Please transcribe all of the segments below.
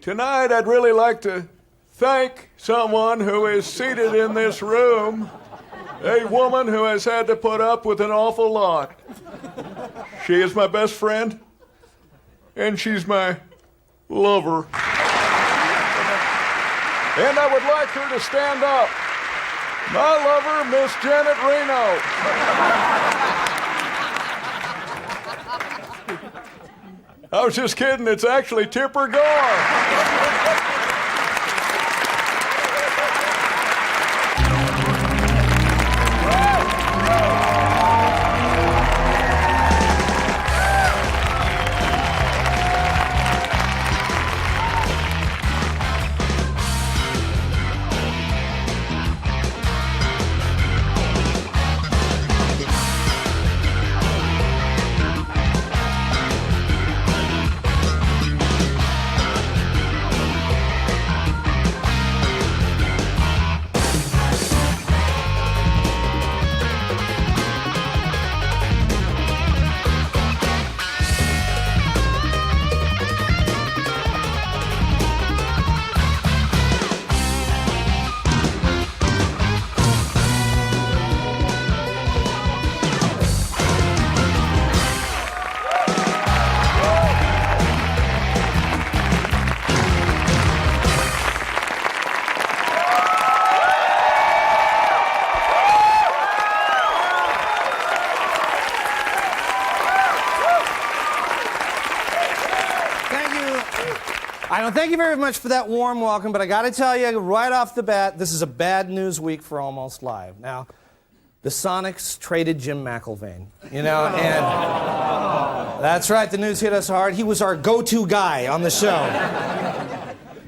Tonight, I'd really like to thank someone who is seated in this room, a woman who has had to put up with an awful lot. She is my best friend, and she's my lover. And I would like her to stand up. My lover, Miss Janet Reno. I was just kidding. It's actually Tipper Gore. Thank you very much for that warm welcome, but I got to tell you right off the bat, this is a bad news week for Almost Live. Now, the Sonics traded Jim McIlvaine, and that's right, the news hit us hard. He was our go-to guy on the show.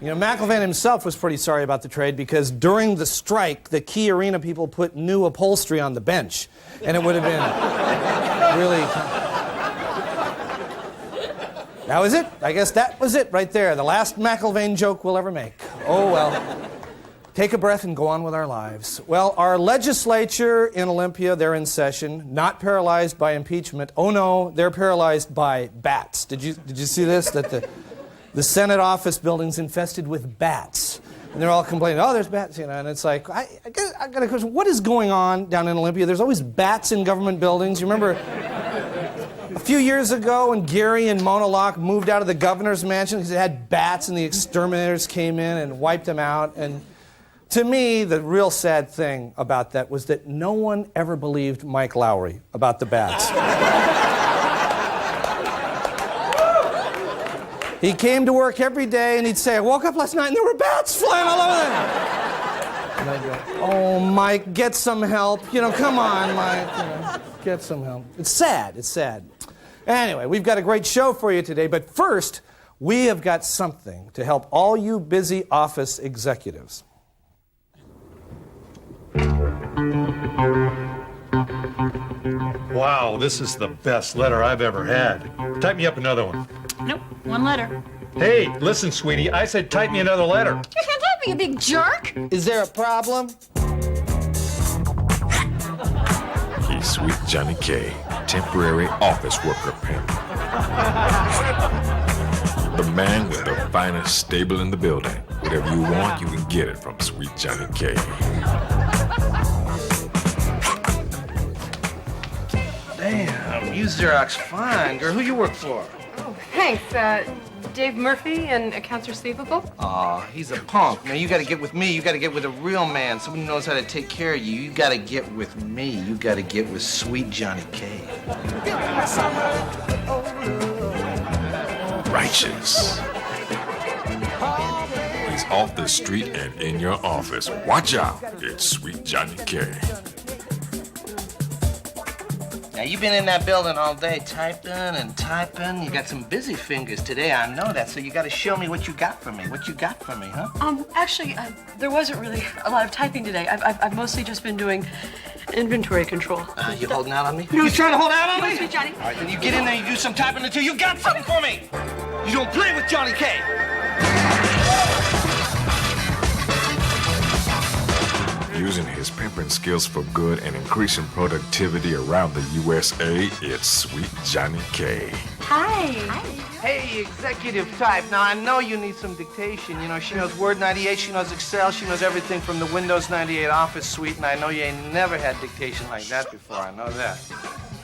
McIlvaine himself was pretty sorry about the trade because during the strike, the Key Arena people put new upholstery on the bench, and it would have been really... That was it. I guess that was it right there. The last McIlvaine joke we'll ever make. Oh, well. Take a breath and go on with our lives. Well, our legislature in Olympia, they're in session, not paralyzed by impeachment. Oh, no, they're paralyzed by bats. Did you see this? That the Senate office building's infested with bats. And they're all complaining, oh, there's bats, and it's like, I got a question. What is going on down in Olympia? There's always bats in government buildings. You remember... A few years ago, when Gary and Mona Locke moved out of the governor's mansion because it had bats and the exterminators came in and wiped them out. And to me, the real sad thing about that was that no one ever believed Mike Lowry about the bats. He came to work every day and he'd say, I woke up last night and there were bats flying all over them. And I'd go, oh, Mike, get some help. Come on, Mike. Get some help. It's sad. It's sad. Anyway, we've got a great show for you today, but first, we have got something to help all you busy office executives. Wow, this is the best letter I've ever had. Type me up another one. Nope, one letter. Hey, listen, sweetie, I said type me another letter. You can't type me, you big jerk! Is there a problem? He's Sweet Johnny K, temporary office worker pimp. The man with the finest stable in the building. Whatever you want, you can get it from Sweet Johnny K. Damn, you Xerox fine. Girl, who you work for? Oh, thanks. Dave Murphy in Accounts Receivable. Aw, he's a punk. Now, you gotta get with me. You gotta get with a real man, someone who knows how to take care of you. You gotta get with me. You gotta get with Sweet Johnny K. Righteous. He's off the street and in your office. Watch out, it's Sweet Johnny K. Now, you've been in that building all day typing and typing. You got some busy fingers today, I know that, so you gotta show me what you got for me. What you got for me, huh? Actually, there wasn't really a lot of typing today. I've mostly just been doing inventory control. You holding out on me? You trying to hold out on me? Sweet Johnny. All right, then you get in there, you do some typing until you got something for me. You don't play with Johnny K. Using his pimping skills for good and increasing productivity around the USA, it's Sweet Johnny K. Hi. Hey, executive type. Now, I know you need some dictation. You know, she knows Word 98, she knows Excel, she knows everything from the Windows 98 Office suite, and I know you ain't never had dictation like that before. I know that.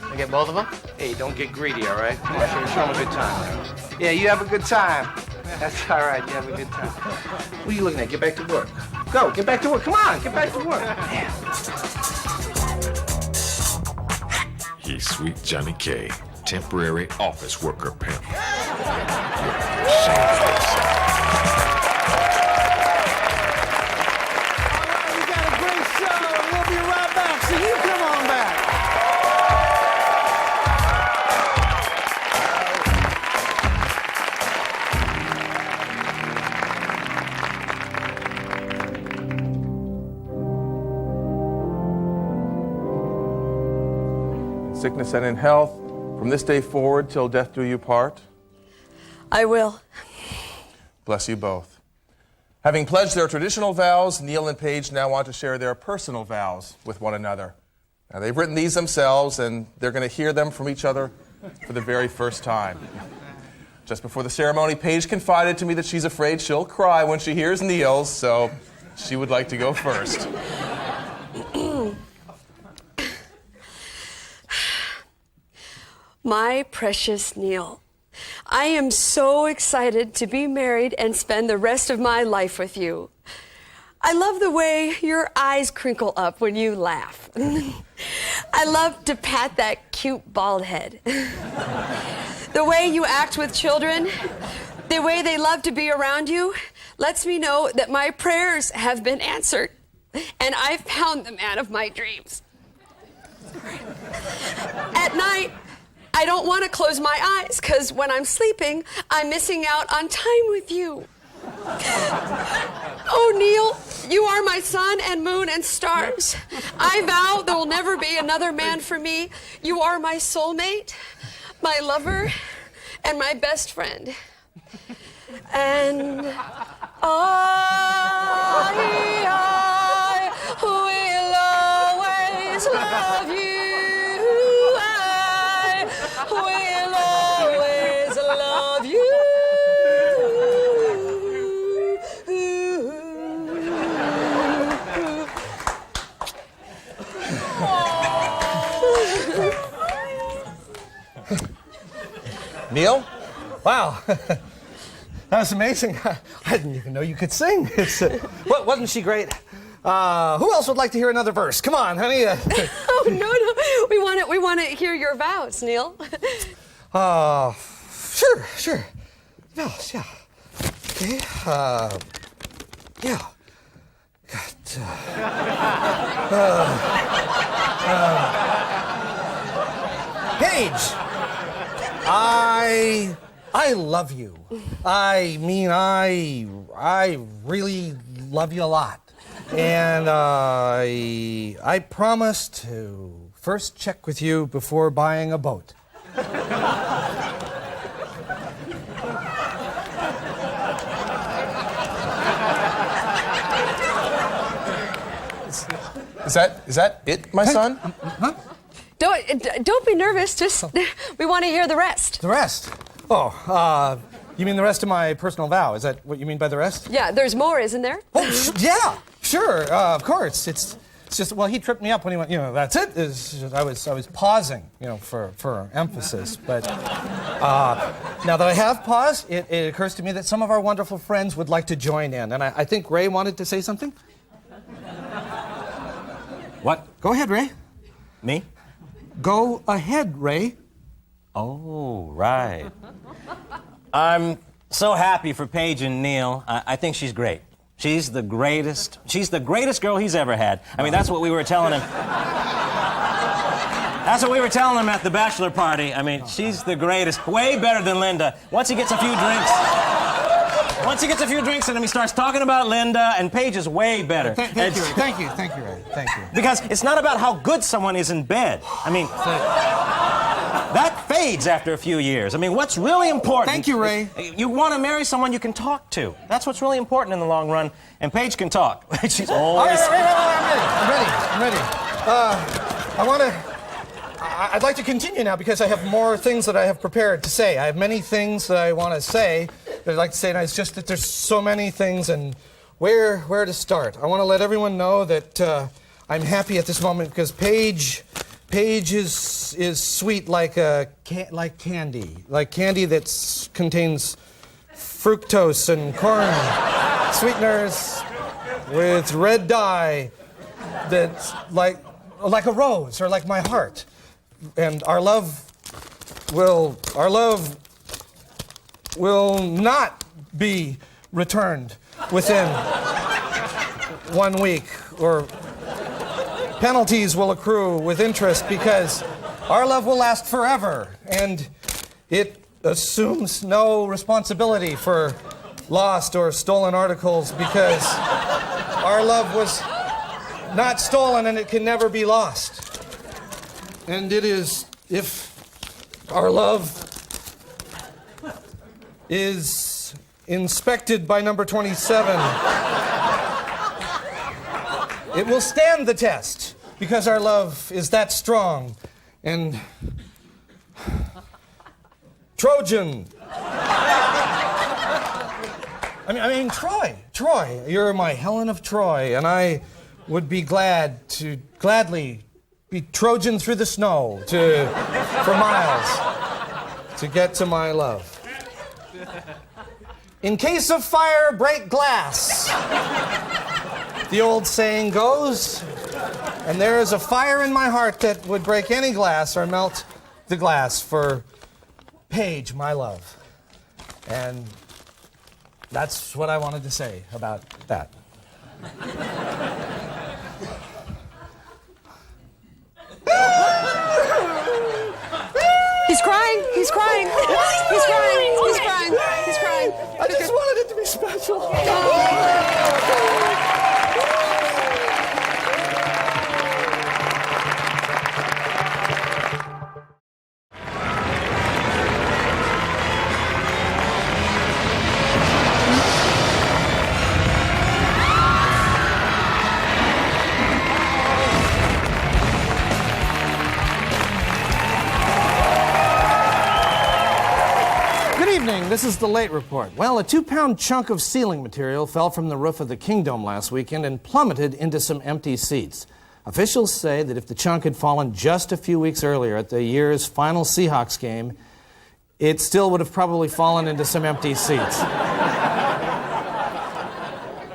I get both of them? Hey, don't get greedy, all right? Come on, show them a good time. Yeah, you have a good time. That's all right, you have a good time. What are you looking at? Get back to work. Go, get back to work. Come on, get back to work. Yeah. He's Sweet Johnny K, temporary office worker pimp. We got a great show. We'll be right back, so you come on back. Sickness and in health, from this day forward till death do you part. I will. Bless you both. Having pledged their traditional vows, Neil and Paige now want to share their personal vows with one another. Now, they've written these themselves, and they're going to hear them from each other for the very first time. Just before the ceremony, Paige confided to me that she's afraid she'll cry when she hears Neil's, so she would like to go first. My precious Neil, I am so excited to be married and spend the rest of my life with you. I love the way your eyes crinkle up when you laugh. I love to pat that cute bald head. The way you act with children, the way they love to be around you, lets me know that my prayers have been answered and I've found the man of my dreams. At night, I don't want to close my eyes, because when I'm sleeping, I'm missing out on time with you. Oh, Neil, you are my sun and moon and stars. I vow there will never be another man for me. You are my soulmate, my lover, and my best friend. And I will always love you. We'll always love you. Neil? Wow. That was amazing. I didn't even know you could sing. Wasn't she great? Who else would like to hear another verse? Come on, honey. Oh, no. We want to hear your vows, Neil. Sure. Vows, yeah. Okay, yeah. Paige, I love you. I mean, I really love you a lot. And I promise to first check with you before buying a boat. Is that it, my son? Huh? Don't be nervous. Just we want to hear the rest. The rest? Oh, you mean the rest of my personal vow? Is that what you mean by the rest? Yeah, there's more, isn't there? Oh, yeah, sure, of course. It's just, well, he tripped me up when he went, that's it. I was pausing, for emphasis. But now that I have paused, it occurs to me that some of our wonderful friends would like to join in. And I think Ray wanted to say something. What? Go ahead, Ray. Me? Go ahead, Ray. Oh, right. I'm so happy for Paige and Neil. I think she's great. She's the greatest. She's the greatest girl he's ever had. I mean, that's what we were telling him. That's what we were telling him at the bachelor party. I mean, she's the greatest. Way better than Linda. Once he gets a few drinks in him, he starts talking about Linda, and Paige is way better. Thank you, Ray. Thank you. Because it's not about how good someone is in bed. I mean, that fades after a few years. I mean, what's really important... Thank you, Ray. You want to marry someone you can talk to. That's what's really important in the long run. And Paige can talk. She's always... I'm ready. I I'd like to continue now because I have more things that I have prepared to say. I have many things that I want to say that I'd like to say, and it's just that there's so many things and where to start. I want to let everyone know that I'm happy at this moment because Paige is sweet like candy that contains fructose and corn sweeteners with red dye that's like a rose or like my heart. And our love will not be returned within 1 week, or penalties will accrue with interest because our love will last forever, and it assumes no responsibility for lost or stolen articles because our love was not stolen and it can never be lost. And it is, if our love is inspected by number 27, it will stand the test because our love is that strong. And Trojan. I mean, Troy, you're my Helen of Troy, and I would be gladly be Trojan through the snow for miles to get to my love. In case of fire, break glass. The old saying goes, and there is a fire in my heart that would break any glass or melt the glass for Paige, my love. And that's what I wanted to say about that. He's crying. He's crying. He's crying. He's crying. He's crying. I just wanted it to be special. This is the late report. Well, a 2-pound chunk of ceiling material fell from the roof of the Kingdome last weekend and plummeted into some empty seats. Officials say that if the chunk had fallen just a few weeks earlier at the year's final Seahawks game, it still would have probably fallen into some empty seats.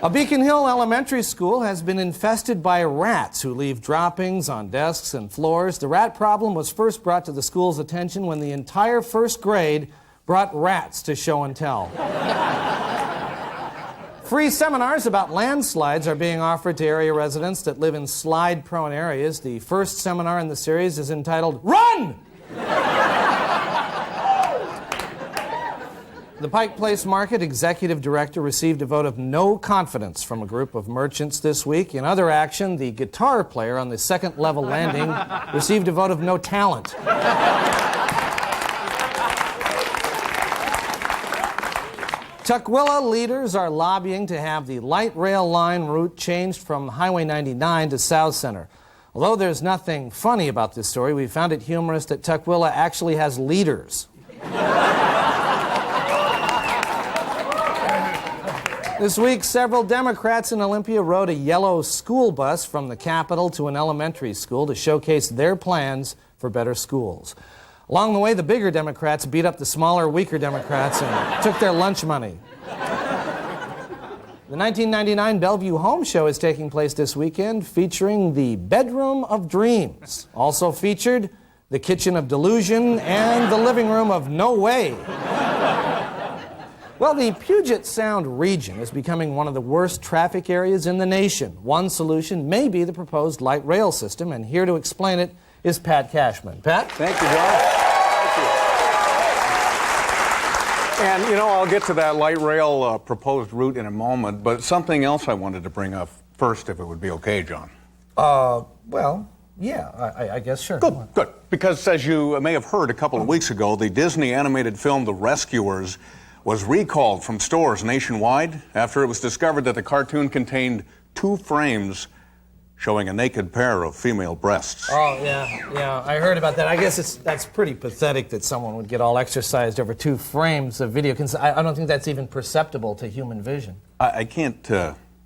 A Beacon Hill elementary school has been infested by rats who leave droppings on desks and floors. The rat problem was first brought to the school's attention when the entire first grade brought rats to show and tell. Free seminars about landslides are being offered to area residents that live in slide-prone areas. The first seminar in the series is entitled, Run! The Pike Place Market executive director received a vote of no confidence from a group of merchants this week. In other action, the guitar player on the second-level landing received a vote of no talent. Tukwila leaders are lobbying to have the light rail line route changed from Highway 99 to South Center. Although there's nothing funny about this story, we found it humorous that Tukwila actually has leaders. This week, several Democrats in Olympia rode a yellow school bus from the Capitol to an elementary school to showcase their plans for better schools. Along the way, the bigger Democrats beat up the smaller, weaker Democrats and took their lunch money. The 1999 Bellevue Home Show is taking place this weekend, featuring the Bedroom of Dreams. Also featured the Kitchen of Delusion and the Living Room of No Way. Well, the Puget Sound region is becoming one of the worst traffic areas in the nation. One solution may be the proposed light rail system, and here to explain it is Pat Cashman. Pat? Thank you, John. Thank you. And, I'll get to that light rail proposed route in a moment, but something else I wanted to bring up first, if it would be okay, John. Well, yeah, I guess sure. Good. Because as you may have heard a couple of weeks ago, the Disney animated film The Rescuers was recalled from stores nationwide after it was discovered that the cartoon contained 2 frames showing a naked pair of female breasts. Oh, yeah, I heard about that. I guess that's pretty pathetic that someone would get all exercised over 2 frames of video. I don't think that's even perceptible to human vision. I can't,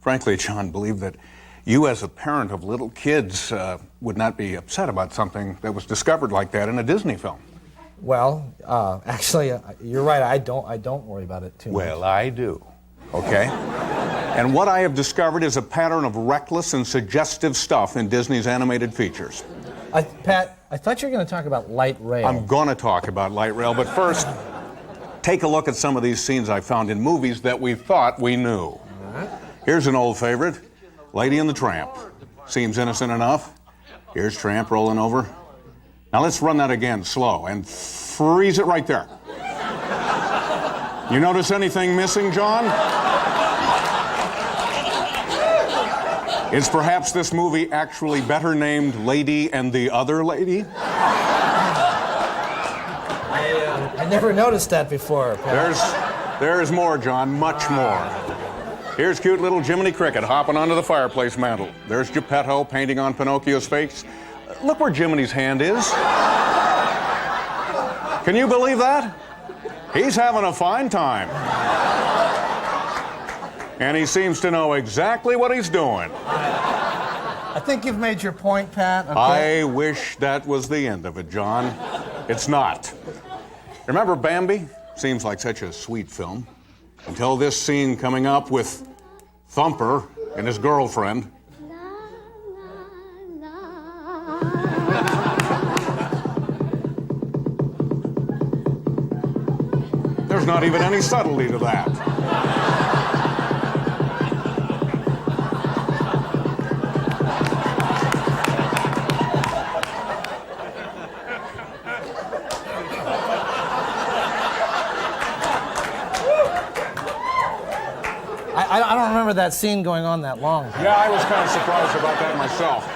frankly, John, believe that you as a parent of little kids would not be upset about something that was discovered like that in a Disney film. Well, actually, you're right. I don't worry about it too much. Well, I do, okay? And what I have discovered is a pattern of reckless and suggestive stuff in Disney's animated features. Pat, I thought you were going to talk about light rail. I'm going to talk about light rail, but first, take a look at some of these scenes I found in movies that we thought we knew. Here's an old favorite, Lady and the Tramp. Seems innocent enough. Here's Tramp rolling over. Now let's run that again, slow, and freeze it right there. You notice anything missing, John? Is perhaps this movie actually better named Lady and the Other Lady? I never noticed that before, Pat. There's more, John, much more. Here's cute little Jiminy Cricket hopping onto the fireplace mantel. There's Geppetto painting on Pinocchio's face. Look where Jiminy's hand is. Can you believe that? He's having a fine time. And he seems to know exactly what he's doing. I think you've made your point, Pat. Okay? I wish that was the end of it, John. It's not. Remember Bambi? Seems like such a sweet film. Until this scene coming up with Thumper and his girlfriend. There's not even any subtlety to that. I don't remember that scene going on that long. Yeah, I was kind of surprised about that myself.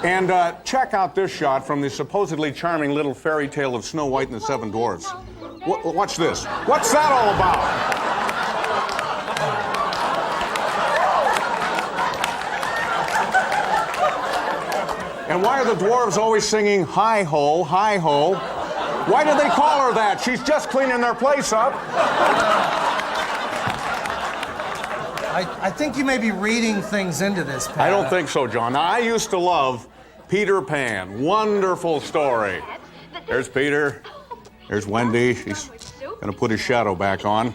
And check out this shot from the supposedly charming little fairy tale of Snow White and the Seven Dwarfs. Watch this. What's that all about? And why are the dwarves always singing hi-ho, hi-ho? Why do they call her that? She's just cleaning their place up. I think you may be reading things into this, Pat. I don't think so, John. Now, I used to love Peter Pan. Wonderful story. There's Peter. There's Wendy. She's going to put his shadow back on.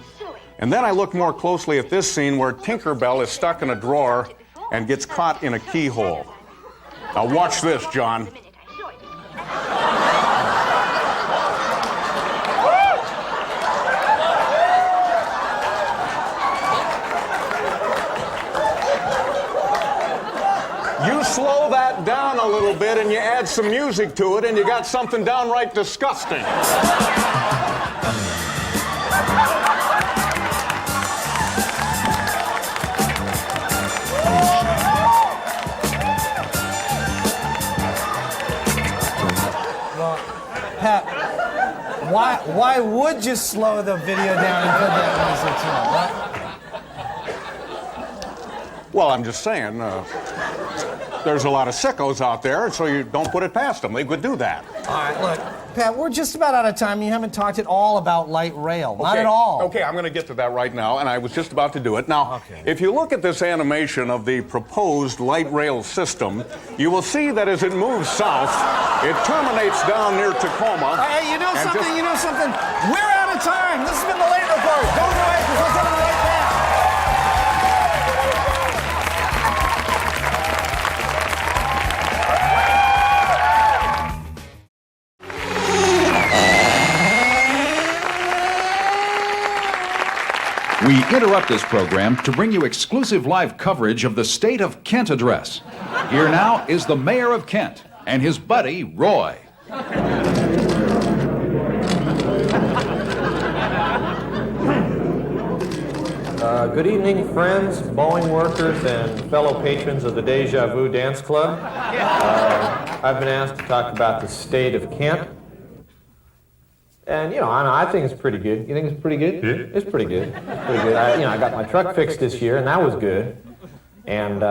And then I look more closely at this scene where Tinkerbell is stuck in a drawer and gets caught in a keyhole. Now watch this, John. You slow that down a little bit and you add some music to it and you got something downright disgusting. Well, Pat, why would you slow the video down and put that music to it? Well, I'm just saying, there's a lot of sickos out there, so you don't put it past them. They could do that. All right, look, Pat, we're just about out of time. You haven't talked at all about light rail. Not at all. Okay, I'm going to get to that right now, and I was just about to do it. Now, if you look at this animation of the proposed light rail system, you will see that as it moves south, it terminates down near Tacoma. Hey, you know something? We're out of time. This has been the Late Report. Don't go away, because we're coming right back. We interrupt this program to bring you exclusive live coverage of the State of Kent address. Here now is the Mayor of Kent and his buddy, Roy. Good evening, friends, Boeing workers, and fellow patrons of the Deja Vu Dance Club. I've been asked to talk about the State of Kent. And, I think it's pretty good. You think it's pretty good? Yeah. It's pretty good. It's pretty good. I got my truck fixed this year, and that was good. And,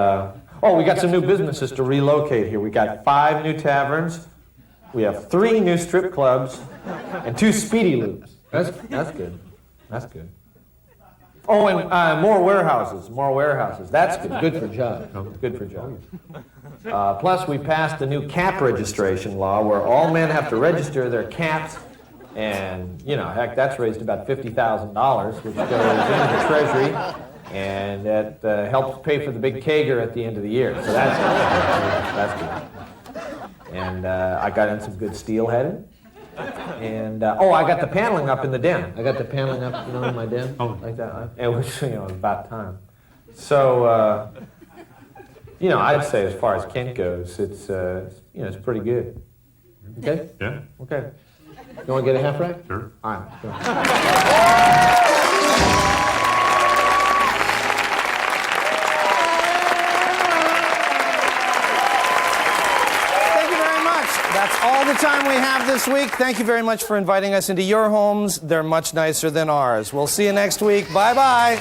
Oh, we got some new businesses to relocate here. We got 5 new taverns. We have 3 new strip clubs and 2 speedy loops. That's good. That's good. Oh, and more warehouses. More warehouses. That's good. Good for jobs. Good for jobs. Plus, we passed a new cap registration law where all men have to register their caps. And, you know, heck, that's raised about $50,000, which goes into the Treasury, and that helps pay for the big kager at the end of the year. So that's good. That's good. And I got in some good steelheaded. And, I got the paneling up in the den. I got the paneling up, you know, in my den, like that. It was, you know, about time. So, you know, I'd say as far as Kent goes, it's, you know, it's pretty good. Okay? Yeah. Okay. You want to get a half rack? Sure. All right. Go. Thank you very much. That's all the time we have this week. Thank you very much for inviting us into your homes. They're much nicer than ours. We'll see you next week. Bye-bye.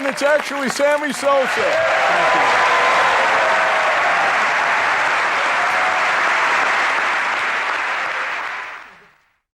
It's actually Sammy Sosa. Thank you.